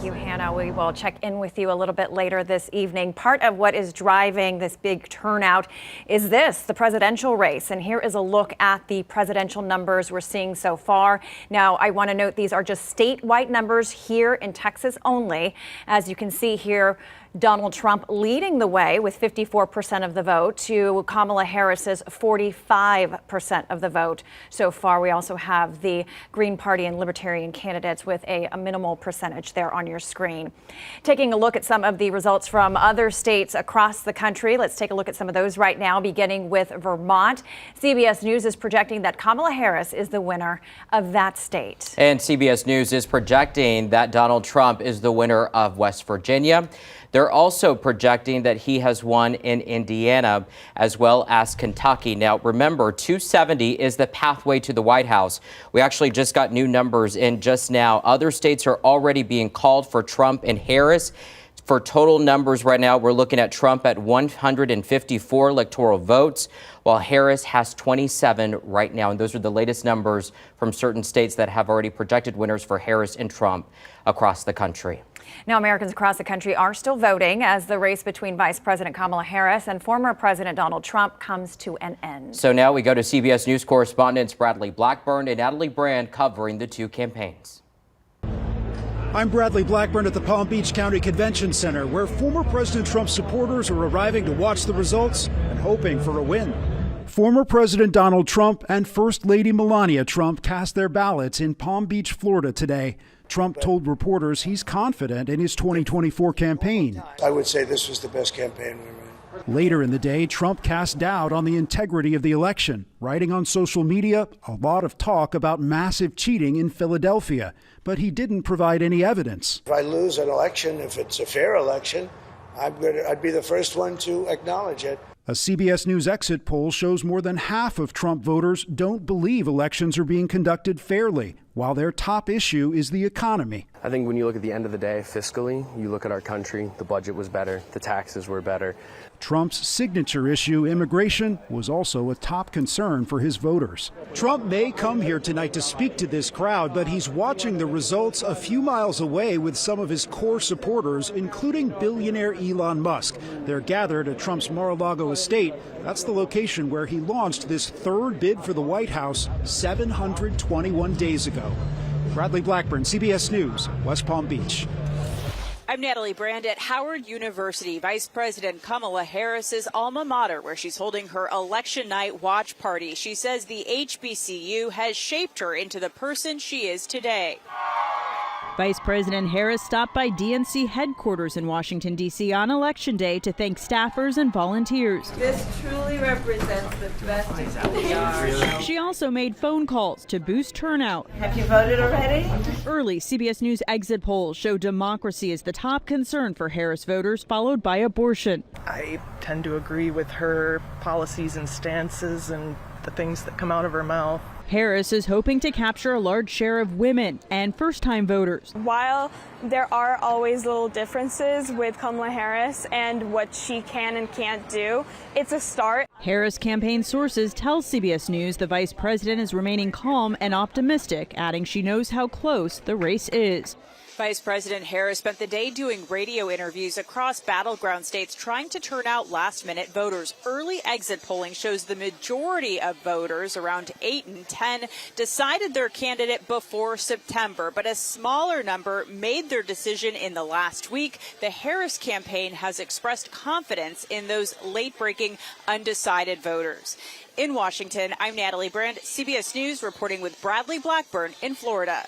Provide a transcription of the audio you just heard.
you, Hannah. We will check in with you a little bit later this evening. Part of what is driving this big turnout is the presidential race. And here is a look at the presidential numbers we're seeing so far. Now, I want to note these are just statewide numbers here in Texas only. As you can see here, Donald Trump leading the way with 54% of the vote to Kamala Harris's 45% of the vote so far. We also have the Green Party and Libertarian candidates with a minimal percentage there on your screen. Taking a look at some of the results from other states across the country. Let's take a look at some of those right now, beginning with Vermont. CBS News is projecting that Kamala Harris is the winner of that state. And CBS News is projecting that Donald Trump is the winner of West Virginia. They're also projecting that he has won in Indiana as well as Kentucky. Now, remember, 270 is the pathway to the White House. We actually just got new numbers in just now. Other states are already being called for Trump and Harris. For total numbers right now, we're looking at Trump at 154 electoral votes, while Harris has 27 right now. And those are the latest numbers from certain states that have already projected winners for Harris and Trump across the country. Now, Americans across the country are still voting as the race between Vice President Kamala Harris and former President Donald Trump comes to an end. So now we go to CBS News correspondents Brandley Blackburn and Natalie Brand covering the two campaigns. I'm Bradley Blackburn at the Palm Beach County Convention Center, where former President Trump supporters are arriving to watch the results and hoping for a win. Former President Donald Trump and First Lady Melania Trump cast their ballots in Palm Beach, Florida today. Trump told reporters he's confident in his 2024 campaign. I would say this was the best campaign we ran. Later in the day, Trump cast doubt on the integrity of the election, writing on social media a lot of talk about massive cheating in Philadelphia, but he didn't provide any evidence. If I lose an election, if it's a fair election, I'd be the first one to acknowledge it. A CBS News exit poll shows more than half of Trump voters don't believe elections are being conducted fairly, while their top issue is the economy. I think when you look at the end of the day, fiscally, you look at our country, the budget was better, the taxes were better. Trump's signature issue, immigration, was also a top concern for his voters. Trump may come here tonight to speak to this crowd, but he's watching the results a few miles away with some of his core supporters, including billionaire Elon Musk. They're gathered at Trump's Mar-a-Lago estate. That's the location where he launched this third bid for the White House 721 days ago. Bradley Blackburn, CBS News, West Palm Beach. I'm Natalie Brand at Howard University, Vice President Kamala Harris's alma mater, where she's holding her election night watch party. She says the HBCU has shaped her into the person she is today. Vice President Harris stopped by DNC headquarters in Washington, D.C. on Election Day to thank staffers and volunteers. This truly represents the best of who we are. She also made phone calls to boost turnout. Have you voted already? Early CBS News exit polls show democracy is the top concern for Harris voters, followed by abortion. I tend to agree with her policies and stances and the things that come out of her mouth. Harris is hoping to capture a large share of women and first-time voters. While there are always little differences with Kamala Harris and what she can and can't do, it's a start. Harris campaign sources tell CBS News the vice president is remaining calm and optimistic, adding she knows how close the race is. Vice President Harris spent the day doing radio interviews across battleground states trying to turn out last-minute voters. Early exit polling shows the majority of voters, around 8 in 10, decided their candidate before September, but a smaller number made their decision in the last week. The Harris campaign has expressed confidence in those late-breaking undecided voters. In Washington, I'm Natalie Brand, CBS News, reporting with Bradley Blackburn in Florida.